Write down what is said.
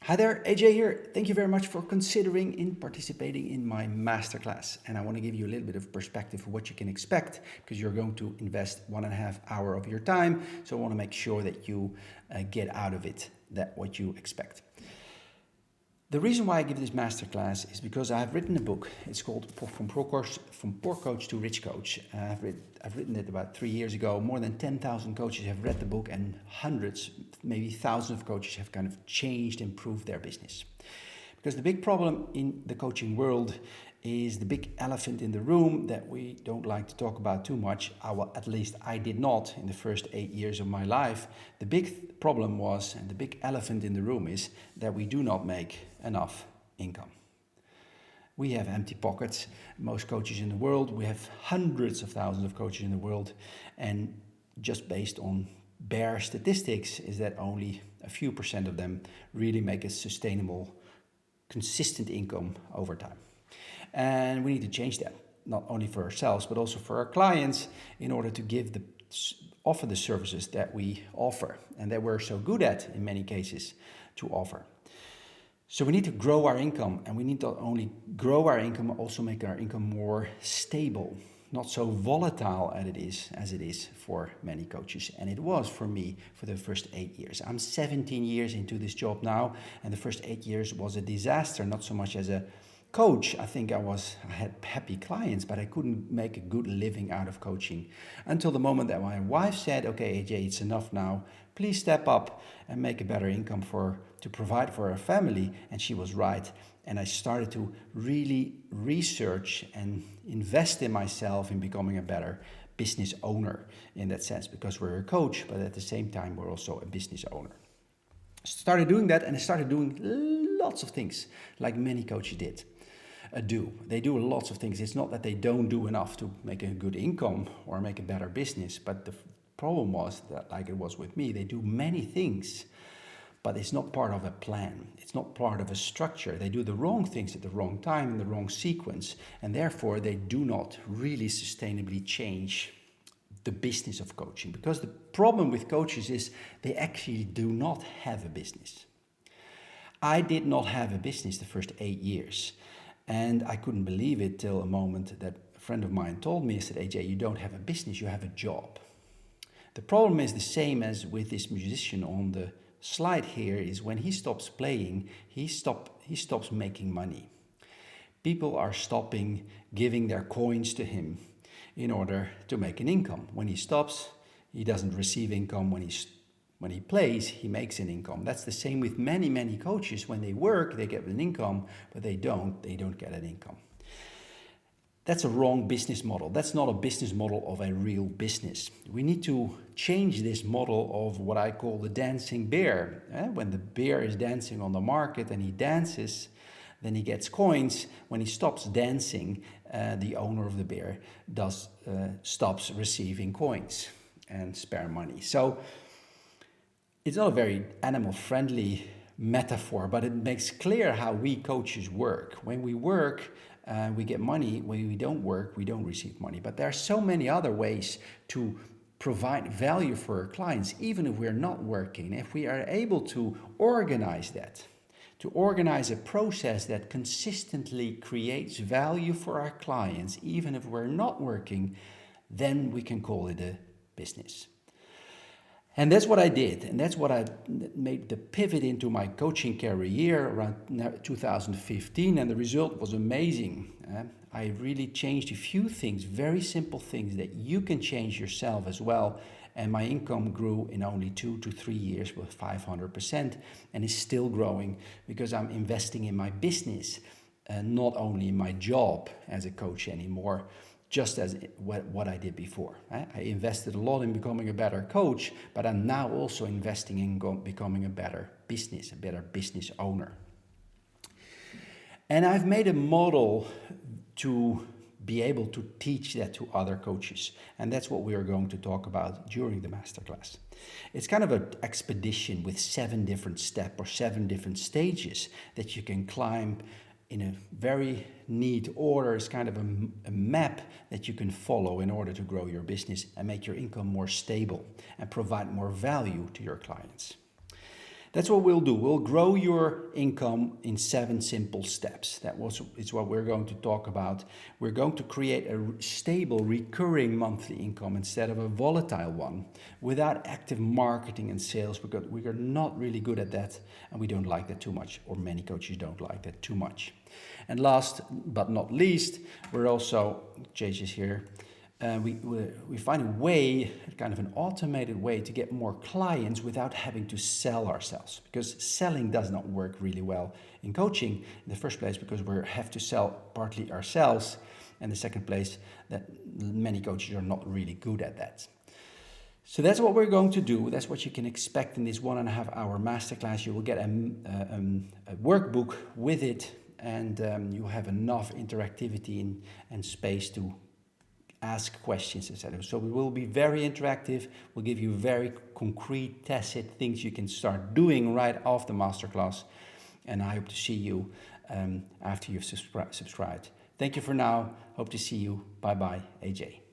Hi there, AJ here. Thank you very much for considering in participating in my masterclass. And I want to give you a little bit of perspective of what you can expect because you're going to invest 1.5 hours of your time. So I want to make sure that you get out of it what you expect. The reason why I give this masterclass is because I've written a book. It's called From Poor Coach to Rich Coach. I've written it about 3 years ago. More than 10,000 coaches have read the book, and hundreds, maybe thousands of coaches have kind of changed, improved their business. Because the big problem in the coaching world is the big elephant in the room that we don't like to talk about too much. At least I did not in the first 8 years of my life. The big problem was, and the big elephant in the room is, that we do not make enough income. We have empty pockets. Most coaches in the world, we have hundreds of thousands of coaches in the world, and just based on bare statistics is that only a few percent of them really make a sustainable, consistent income over time. And we need to change that, not only for ourselves, but also for our clients in order to offer the services that we offer and that we're so good at in many cases to offer. So we need to grow our income, and we need to not only grow our income, also make our income more stable, not so volatile as it is for many coaches. And it was for me for the first 8 years. I'm 17 years into this job now, and the first 8 years was a disaster, not so much as a coach. I think I had happy clients, but I couldn't make a good living out of coaching until the moment that my wife said, okay, AJ, it's enough now. Please step up and make a better income to provide for our family. And she was right. And I started to really research and invest in myself in becoming a better business owner in that sense, because we're a coach, but at the same time, we're also a business owner. Started doing that, and I started doing lots of things like many coaches do. They do lots of things. It's not that they don't do enough to make a good income or make a better business, but the problem was that, like it was with me, they do many things, but it's not part of a plan. It's not part of a structure. They do the wrong things at the wrong time in the wrong sequence, and therefore they do not really sustainably change the business of coaching. Because the problem with coaches is they actually do not have a business. I did not have a business the first 8 years, and I couldn't believe it till a moment that a friend of mine told me. He said, AJ, you don't have a business, you have a job. The problem is the same as with this musician on the slide here, is when he stops playing, he stops making money. People are stopping giving their coins to him in order to make an income. When he stops, he doesn't receive income. When he plays, he makes an income. That's the same with many, many coaches. When they work, they get an income, but they don't get an income. That's a wrong business model. That's not a business model of a real business. We need to change this model of what I call the dancing bear. When the bear is dancing on the market and he dances, then he gets coins. When he stops dancing, the owner of the bear stops receiving coins and spare money. So it's not a very animal-friendly metaphor, but it makes clear how we coaches work. When we work, we get money. When we don't work, we don't receive money. But there are so many other ways to provide value for our clients, even if we're not working. If we are able to organize that, to organize a process that consistently creates value for our clients, even if we're not working, then we can call it a business. And that's what I did, and that's what I made the pivot into my coaching career around 2015, and the result was amazing. I really changed a few things, very simple things that you can change yourself as well, and my income grew in only 2 to 3 years with 500%, and is still growing because I'm investing in my business, not only in my job as a coach anymore, just as what I did before. I invested a lot in becoming a better coach, but I'm now also investing in becoming a better business owner. And I've made a model to be able to teach that to other coaches. And that's what we are going to talk about during the masterclass. It's kind of an expedition with 7 different steps or 7 different stages that you can climb in a very neat order. It's kind of a map that you can follow in order to grow your business and make your income more stable and provide more value to your clients. That's what we'll do. We'll grow your income in 7 simple steps. It's what we're going to talk about. We're going to create a stable, recurring monthly income instead of a volatile one without active marketing and sales, because we are not really good at that and we don't like that too much, or many coaches don't like that too much. And last but not least, we're also, Chase is here, we find a way, kind of an automated way to get more clients without having to sell ourselves. Because selling does not work really well in coaching in the first place, because we have to sell partly ourselves. And the second place, that many coaches are not really good at that. So that's what we're going to do. That's what you can expect in this 1.5 hour masterclass. You will get a workbook with it, and you have enough interactivity and space to ask questions, etc. So we will be very interactive. We'll give you very concrete, tacit things you can start doing right off the masterclass. And I hope to see you after you've subscribed. Thank you for now. Hope to see you. Bye-bye, AJ.